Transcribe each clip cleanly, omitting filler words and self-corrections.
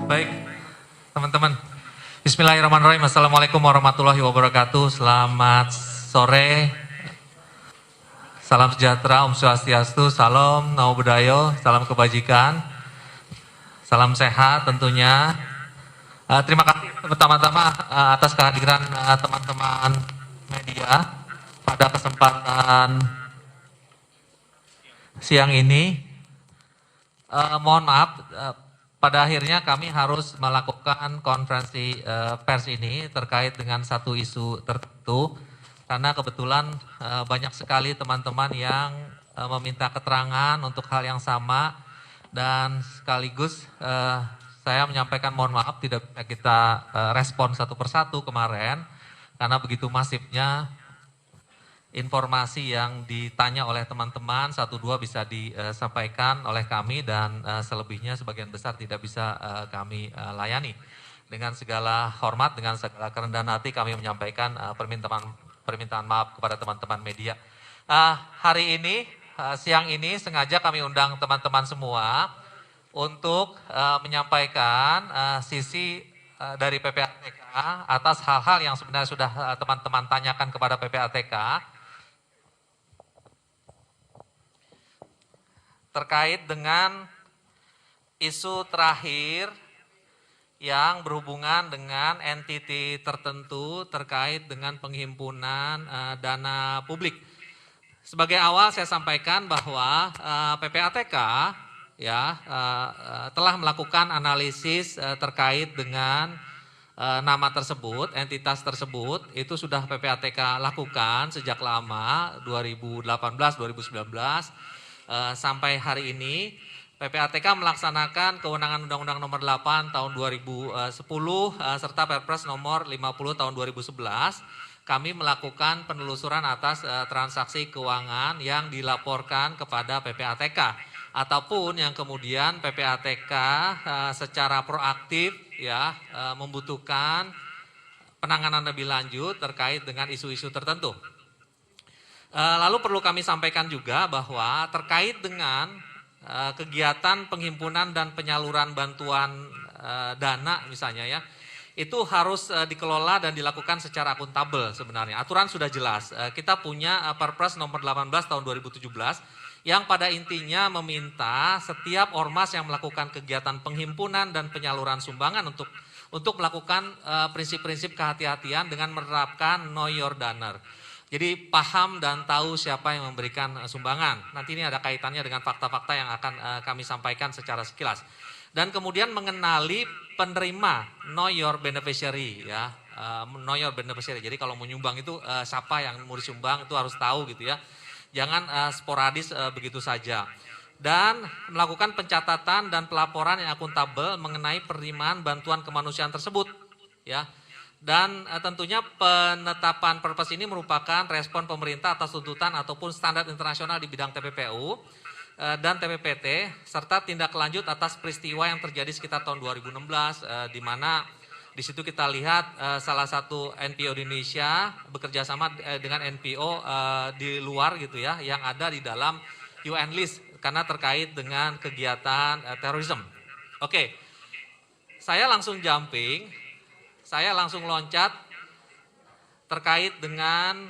Baik, teman-teman. Bismillahirrahmanirrahim. Assalamualaikum warahmatullahi wabarakatuh. Selamat sore. Salam sejahtera, Om Swastiastu, Salam Namo Buddhaya, salam kebajikan, salam sehat tentunya. Terima kasih pertama-tama atas kehadiran teman-teman media pada kesempatan siang ini. Mohon maaf, pada akhirnya kami harus melakukan konferensi pers ini terkait dengan satu isu tertentu, karena kebetulan banyak sekali teman-teman yang meminta keterangan untuk hal yang sama, dan sekaligus saya menyampaikan mohon maaf tidak bisa kita respon satu persatu kemarin, karena begitu masifnya informasi yang ditanya oleh teman-teman, satu dua bisa disampaikan oleh kami, dan selebihnya sebagian besar tidak bisa kami layani. Dengan segala hormat, dengan segala kerendahan hati kami menyampaikan permintaan maaf kepada teman-teman media. Hari ini, siang ini sengaja kami undang teman-teman semua untuk menyampaikan sisi dari PPATK atas hal-hal yang sebenarnya sudah teman-teman tanyakan kepada PPATK terkait dengan isu terakhir yang berhubungan dengan entiti tertentu terkait dengan penghimpunan dana publik. Sebagai awal saya sampaikan bahwa PPATK telah melakukan analisis terkait dengan nama tersebut, entitas tersebut, itu sudah PPATK lakukan sejak lama, 2018-2019, sampai hari ini. PPATK melaksanakan kewenangan Undang-Undang Nomor 8 Tahun 2010 serta Perpres Nomor 50 Tahun 2011. Kami melakukan penelusuran atas transaksi keuangan yang dilaporkan kepada PPATK, ataupun yang kemudian PPATK secara proaktif membutuhkan penanganan lebih lanjut terkait dengan isu-isu tertentu. Lalu perlu kami sampaikan juga bahwa terkait dengan kegiatan penghimpunan dan penyaluran bantuan dana misalnya itu harus dikelola dan dilakukan secara akuntabel sebenarnya. Aturan sudah jelas. Kita punya Perpres Nomor 18 Tahun 2017 yang pada intinya meminta setiap ormas yang melakukan kegiatan penghimpunan dan penyaluran sumbangan untuk melakukan prinsip-prinsip kehati-hatian dengan menerapkan know your donor. Jadi paham dan tahu siapa yang memberikan sumbangan. Nanti ini ada kaitannya dengan fakta-fakta yang akan kami sampaikan secara sekilas. Dan kemudian mengenali penerima, know your beneficiary know your beneficiary. Jadi kalau mau nyumbang itu siapa yang mau disumbang itu harus tahu gitu ya. Jangan sporadis begitu saja. Dan melakukan pencatatan dan pelaporan yang akuntabel mengenai penerimaan bantuan kemanusiaan tersebut ya. Dan tentunya penetapan Perpres ini merupakan respon pemerintah atas tuntutan ataupun standar internasional di bidang TPPU dan TPPT, serta tindak lanjut atas peristiwa yang terjadi sekitar tahun 2016, di mana di situ kita lihat salah satu NPO di Indonesia bekerja sama dengan NPO di luar gitu ya, yang ada di dalam UN list karena terkait dengan kegiatan terorisme. Oke, saya langsung jumping. Saya langsung loncat terkait dengan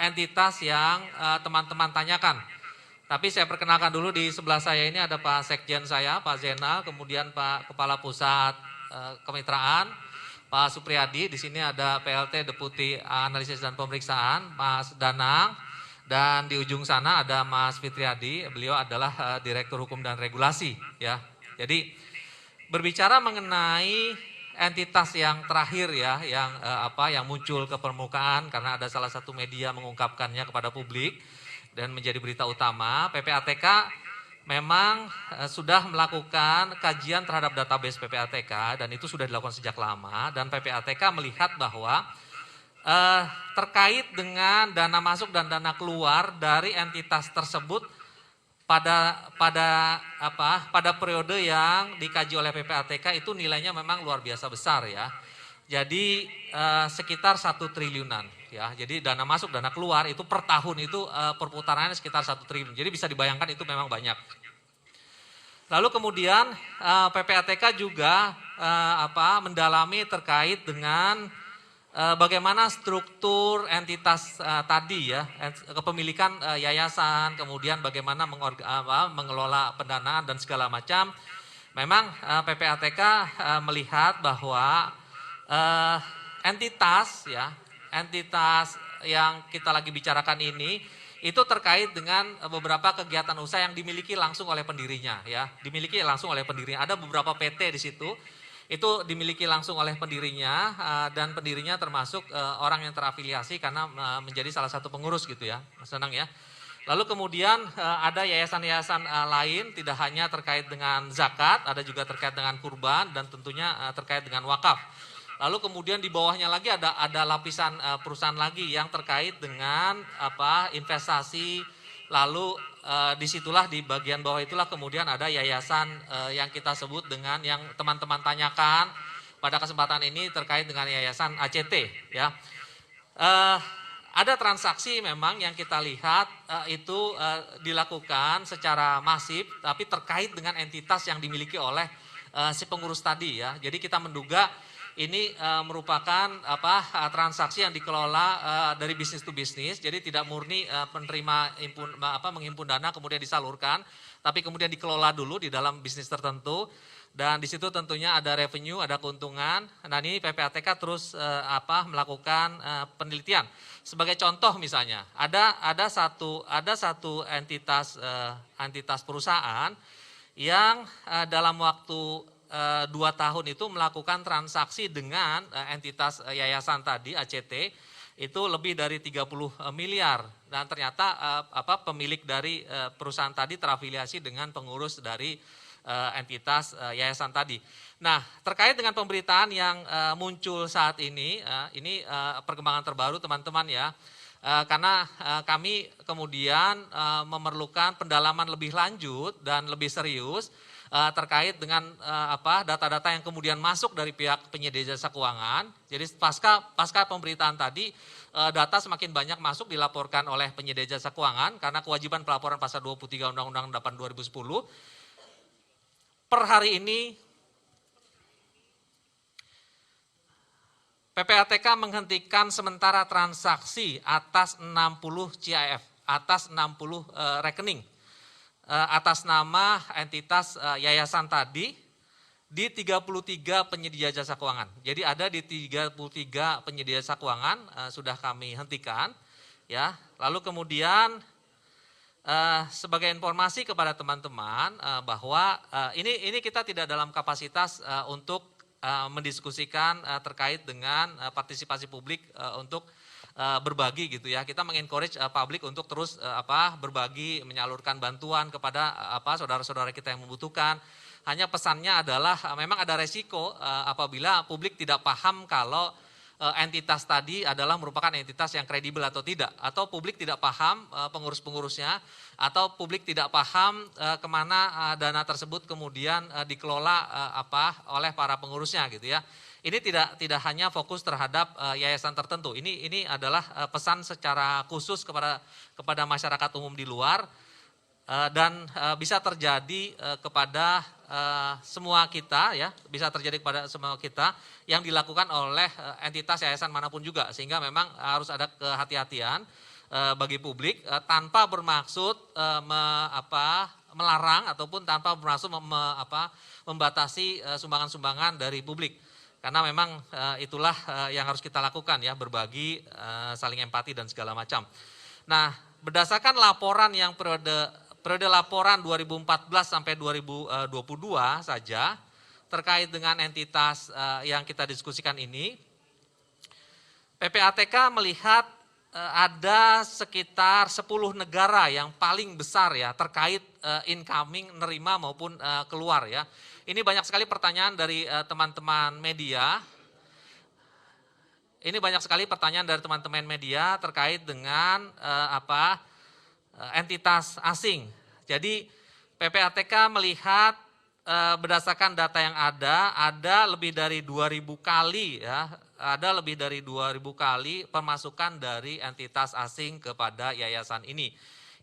entitas yang teman-teman tanyakan. Tapi saya perkenalkan dulu, di sebelah saya ini ada Pak Sekjen saya, Pak Zainal, kemudian Pak Kepala Pusat Kemitraan, Pak Supriyadi, di sini ada PLT Deputi Analisis dan Pemeriksaan, Mas Danang, dan di ujung sana ada Mas Fitriadi, beliau adalah Direktur Hukum dan Regulasi ya. Jadi berbicara mengenai entitas yang terakhir ya, yang muncul ke permukaan karena ada salah satu media mengungkapkannya kepada publik dan menjadi berita utama, PPATK memang sudah melakukan kajian terhadap database PPATK dan itu sudah dilakukan sejak lama, dan PPATK melihat bahwa terkait dengan dana masuk dan dana keluar dari entitas tersebut pada periode yang dikaji oleh PPATK itu nilainya memang luar biasa besar ya. Jadi sekitar 1 triliunan ya. Jadi dana masuk, dana keluar itu per tahun itu perputarannya sekitar 1 triliun. Jadi bisa dibayangkan itu memang banyak. Lalu kemudian PPATK juga mendalami terkait dengan bagaimana struktur entitas tadi ya, kepemilikan yayasan, kemudian bagaimana mengelola pendanaan dan segala macam. Memang PPATK melihat bahwa entitas yang kita lagi bicarakan ini itu terkait dengan beberapa kegiatan usaha yang dimiliki langsung oleh pendirinya ya, dimiliki langsung oleh pendirinya. Ada beberapa PT di situ itu dimiliki langsung oleh pendirinya dan pendirinya termasuk orang yang terafiliasi karena menjadi salah satu pengurus gitu ya, senang ya. Lalu kemudian ada yayasan-yayasan lain tidak hanya terkait dengan zakat, ada juga terkait dengan kurban dan tentunya terkait dengan wakaf. Lalu kemudian di bawahnya lagi ada lapisan perusahaan lagi yang terkait dengan investasi. Lalu disitulah di bagian bawah itulah kemudian ada yayasan yang kita sebut dengan yang teman-teman tanyakan pada kesempatan ini terkait dengan yayasan ACT ya. Ada transaksi memang yang kita lihat itu dilakukan secara masif tapi terkait dengan entitas yang dimiliki oleh si pengurus tadi ya. Jadi kita menduga ini merupakan transaksi yang dikelola dari bisnis to bisnis, jadi tidak murni penerima menghimpun dana kemudian disalurkan, tapi kemudian dikelola dulu di dalam bisnis tertentu dan di situ tentunya ada revenue, ada keuntungan. Nah ini PPATK terus melakukan penelitian. Sebagai contoh misalnya ada satu entitas perusahaan yang dalam waktu 2 tahun itu melakukan transaksi dengan entitas yayasan tadi ACT itu lebih dari 30 miliar dan ternyata pemilik dari perusahaan tadi terafiliasi dengan pengurus dari entitas yayasan tadi. Nah, terkait dengan pemberitaan yang muncul saat ini perkembangan terbaru teman-teman ya. Karena kami kemudian memerlukan pendalaman lebih lanjut dan lebih serius terkait dengan data-data yang kemudian masuk dari pihak penyedia jasa keuangan. Jadi pasca pemberitaan tadi data semakin banyak masuk dilaporkan oleh penyedia jasa keuangan karena kewajiban pelaporan pasal 23 Undang-Undang 8 2010. Per hari ini PPATK menghentikan sementara transaksi atas 60 CIF, atas 60 rekening atas nama entitas yayasan tadi di 33 penyedia jasa keuangan. Jadi ada di 33 penyedia jasa keuangan sudah kami hentikan ya. Lalu kemudian sebagai informasi kepada teman-teman bahwa ini kita tidak dalam kapasitas untuk mendiskusikan terkait dengan partisipasi publik untuk berbagi gitu ya. Kita mengencourage publik untuk terus berbagi, menyalurkan bantuan kepada saudara-saudara kita yang membutuhkan. Hanya pesannya adalah memang ada resiko apabila publik tidak paham kalau entitas tadi adalah merupakan entitas yang kredibel atau tidak, atau publik tidak paham pengurus-pengurusnya, atau publik tidak paham kemana dana tersebut kemudian dikelola oleh para pengurusnya gitu ya. Ini tidak hanya fokus terhadap yayasan tertentu. Ini adalah pesan secara khusus kepada masyarakat umum di luar dan bisa terjadi kepada semua kita ya, bisa terjadi kepada semua kita yang dilakukan oleh entitas yayasan manapun juga, sehingga memang harus ada kehati-hatian bagi publik tanpa bermaksud melarang ataupun tanpa bermaksud membatasi sumbangan-sumbangan dari publik. Karena memang itulah yang harus kita lakukan ya, berbagi, saling empati dan segala macam. Nah, berdasarkan laporan yang periode laporan 2014 sampai 2022 saja terkait dengan entitas yang kita diskusikan ini, PPATK melihat ada sekitar 10 negara yang paling besar ya terkait incoming, nerima maupun keluar ya. Ini banyak sekali pertanyaan dari teman-teman media. Ini banyak sekali pertanyaan dari teman-teman media terkait dengan entitas asing. Jadi PPATK melihat berdasarkan data yang ada lebih dari 2.000 kali ya, ada lebih dari 2.000 kali pemasukan dari entitas asing kepada yayasan ini.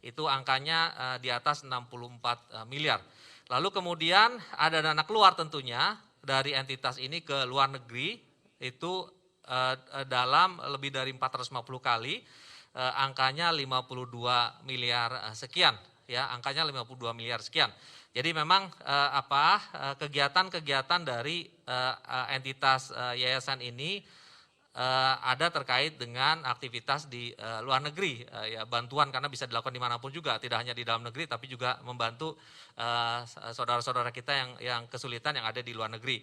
Itu angkanya di atas 64 miliar. Lalu kemudian ada dana keluar tentunya dari entitas ini ke luar negeri itu dalam lebih dari 450 kali, angkanya 52 miliar sekian, ya, angkanya 52 miliar sekian. Jadi memang kegiatan-kegiatan dari entitas yayasan ini ada terkait dengan aktivitas di luar negeri, ya, bantuan karena bisa dilakukan dimanapun juga, tidak hanya di dalam negeri tapi juga membantu saudara-saudara kita yang kesulitan yang ada di luar negeri.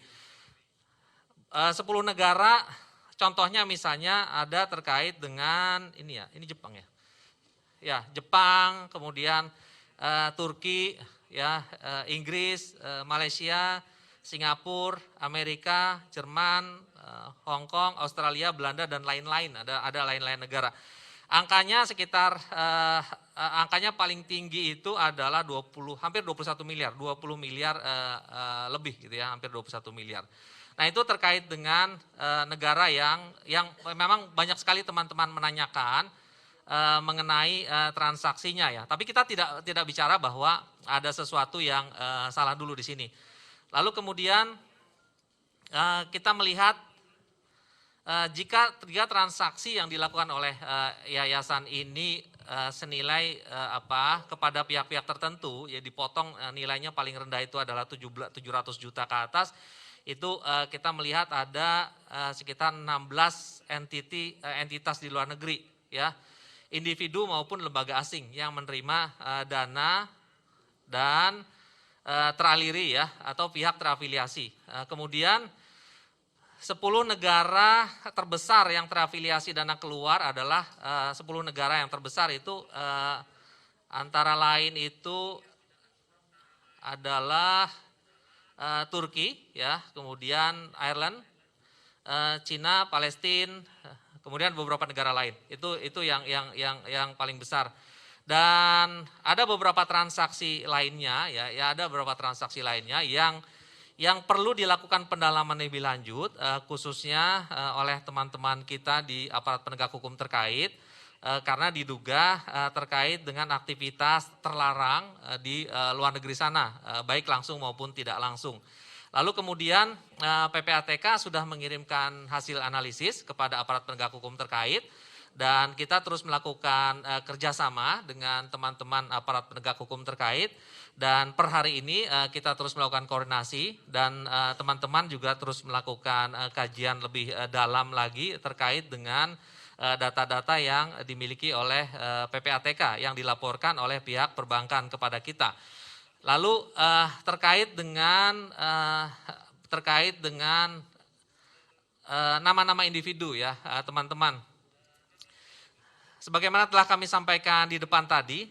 10 negara, contohnya misalnya ada terkait dengan ini Jepang ya, ya Jepang, kemudian Turki, ya Inggris, Malaysia, Singapura, Amerika, Jerman, Hong Kong, Australia, Belanda dan lain-lain. Ada lain-lain negara. Angkanya sekitar angkanya paling tinggi itu adalah hampir 21 miliar, 20 miliar lebih gitu ya, hampir 21 miliar. Nah, itu terkait dengan negara yang memang banyak sekali teman-teman menanyakan mengenai transaksinya ya. Tapi kita tidak bicara bahwa ada sesuatu yang salah dulu di sini. Lalu kemudian kita melihat jika transaksi yang dilakukan oleh yayasan ini senilai kepada pihak-pihak tertentu, ya dipotong nilainya paling rendah itu adalah 700 juta ke atas, itu kita melihat ada sekitar 16 entitas di luar negeri, ya, individu maupun lembaga asing yang menerima dana dan teraliri ya atau pihak terafiliasi. Kemudian 10 negara terbesar yang terafiliasi dana keluar adalah 10 negara yang terbesar itu antara lain itu adalah Turki ya, kemudian Ireland, Cina, Palestina, kemudian beberapa negara lain. Itu yang paling besar. Dan ada beberapa transaksi lainnya ya ada beberapa transaksi lainnya yang perlu dilakukan pendalaman lebih lanjut, khususnya oleh teman-teman kita di aparat penegak hukum terkait, karena diduga terkait dengan aktivitas terlarang di luar negeri sana, baik langsung maupun tidak langsung. Lalu kemudian PPATK sudah mengirimkan hasil analisis kepada aparat penegak hukum terkait, dan kita terus melakukan kerjasama dengan teman-teman aparat penegak hukum terkait. Dan per hari ini kita terus melakukan koordinasi dan teman-teman juga terus melakukan kajian lebih dalam lagi terkait dengan data-data yang dimiliki oleh PPATK yang dilaporkan oleh pihak perbankan kepada kita. Lalu terkait dengan nama-nama individu ya teman-teman. Sebagaimana telah kami sampaikan di depan tadi,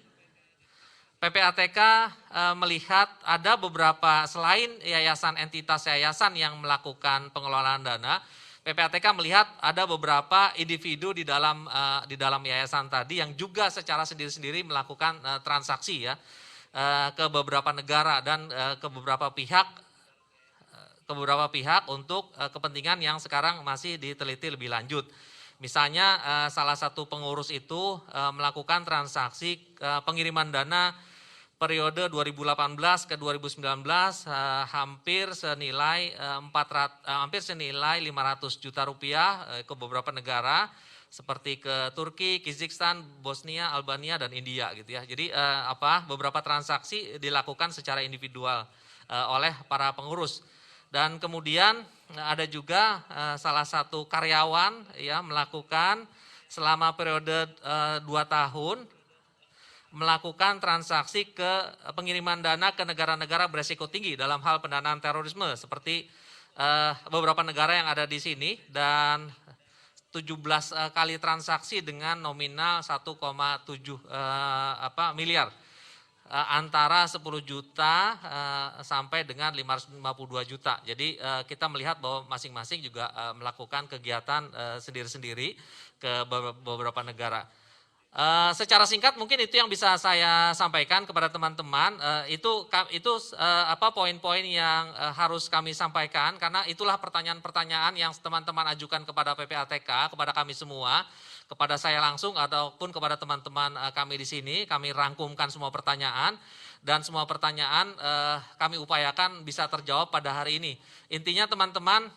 PPATK melihat ada beberapa, selain yayasan entitas yayasan yang melakukan pengelolaan dana, PPATK melihat ada beberapa individu di dalam yayasan tadi yang juga secara sendiri-sendiri melakukan transaksi ya ke beberapa negara dan ke beberapa pihak untuk kepentingan yang sekarang masih diteliti lebih lanjut. Misalnya salah satu pengurus itu melakukan transaksi pengiriman dana periode 2018 ke 2019 hampir senilai 500 juta rupiah ke beberapa negara seperti ke Turki, Kyrgyzstan, Bosnia, Albania dan India gitu ya. Jadi beberapa transaksi dilakukan secara individual oleh para pengurus. Dan kemudian ada juga salah satu karyawan ya melakukan selama periode 2 tahun melakukan transaksi ke pengiriman dana ke negara-negara beresiko tinggi dalam hal pendanaan terorisme seperti beberapa negara yang ada di sini, dan 17 kali transaksi dengan nominal 1,7 miliar antara 10 juta sampai dengan 552 juta. Jadi kita melihat bahwa masing-masing juga melakukan kegiatan sendiri-sendiri ke beberapa negara. Secara singkat mungkin itu yang bisa saya sampaikan kepada teman-teman. Itu poin-poin yang harus kami sampaikan, karena itulah pertanyaan-pertanyaan yang teman-teman ajukan kepada PPATK, kepada kami semua. kepada saya langsung ataupun kepada teman-teman kami di sini. Kami rangkumkan semua pertanyaan dan semua pertanyaan kami upayakan bisa terjawab pada hari ini. Intinya teman-teman,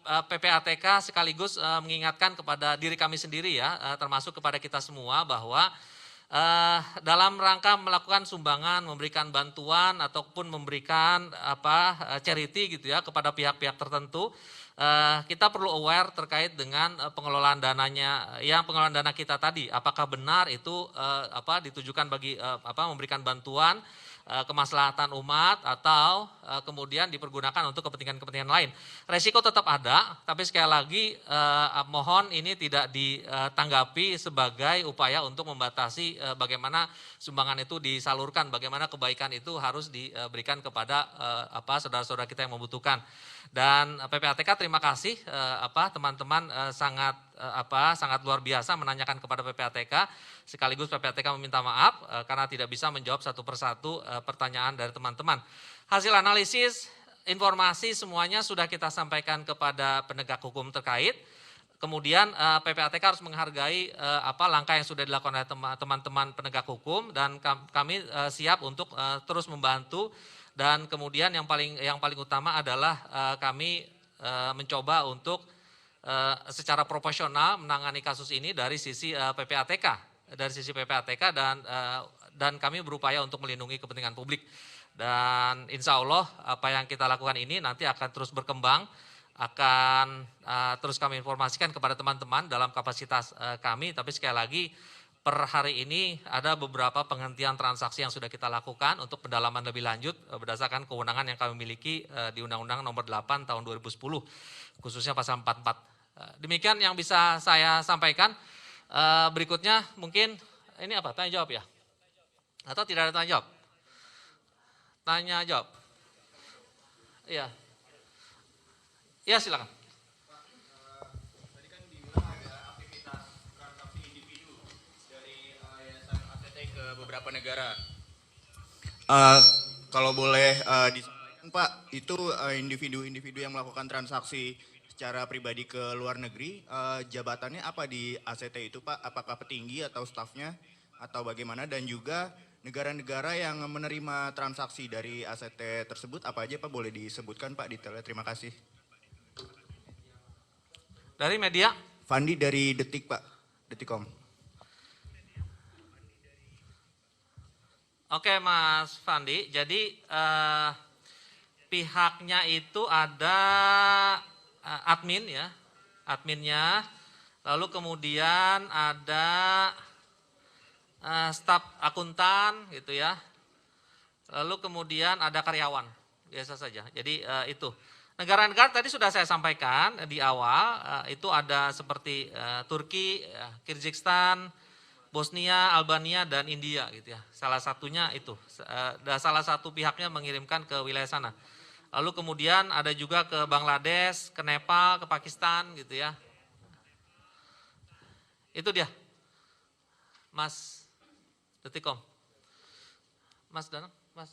PPATK sekaligus mengingatkan kepada diri kami sendiri ya, termasuk kepada kita semua bahwa dalam rangka melakukan sumbangan, memberikan bantuan ataupun memberikan charity gitu ya kepada pihak-pihak tertentu, kita perlu aware terkait dengan pengelolaan dananya, yang pengelolaan dana kita tadi, apakah benar itu ditujukan bagi memberikan bantuan kemaslahatan umat atau kemudian dipergunakan untuk kepentingan-kepentingan lain. Resiko tetap ada, tapi sekali lagi mohon ini tidak ditanggapi sebagai upaya untuk membatasi bagaimana sumbangan itu disalurkan, bagaimana kebaikan itu harus diberikan kepada saudara-saudara kita yang membutuhkan. Dan PPATK terima kasih teman-teman sangat luar biasa menanyakan kepada PPATK, sekaligus PPATK meminta maaf karena tidak bisa menjawab satu persatu pertanyaan dari teman-teman. Hasil analisis, informasi semuanya sudah kita sampaikan kepada penegak hukum terkait. Kemudian PPATK harus menghargai langkah yang sudah dilakukan oleh teman-teman penegak hukum, dan kami siap untuk terus membantu. Dan kemudian yang paling utama adalah kami mencoba untuk secara proporsional menangani kasus ini dari sisi PPATK, dan kami berupaya untuk melindungi kepentingan publik. Dan insya Allah apa yang kita lakukan ini nanti akan terus berkembang, akan terus kami informasikan kepada teman-teman dalam kapasitas kami. Tapi sekali lagi, per hari ini ada beberapa penghentian transaksi yang sudah kita lakukan untuk pendalaman lebih lanjut berdasarkan kewenangan yang kami miliki di Undang-Undang Nomor 8 Tahun 2010, khususnya pasal 44. Demikian yang bisa saya sampaikan. Berikutnya mungkin ini tanya jawab ya? Atau tidak ada tanya jawab? Tanya jawab. Iya. Iya, silakan. Beberapa negara. Kalau boleh disampaikan Pak, itu individu-individu yang melakukan transaksi secara pribadi ke luar negeri, jabatannya apa di ACT itu Pak? Apakah petinggi atau stafnya atau bagaimana? Dan juga negara-negara yang menerima transaksi dari ACT tersebut apa aja Pak? Boleh disebutkan Pak detailnya? Terima kasih. Dari media? Fandi dari Detik Pak, Detikcom. Oke Mas Fandi, jadi pihaknya itu ada admin ya, adminnya, lalu kemudian ada staf akuntan gitu ya, lalu kemudian ada karyawan, biasa saja. Jadi itu. Negara-negara tadi sudah saya sampaikan di awal, itu ada seperti Turki, Kyrgyzstan, Bosnia, Albania, dan India gitu ya. Salah satunya itu, salah satu pihaknya mengirimkan ke wilayah sana. Lalu kemudian ada juga ke Bangladesh, ke Nepal, ke Pakistan gitu ya. Itu dia, Mas Detikcom. Mas Danang, Mas.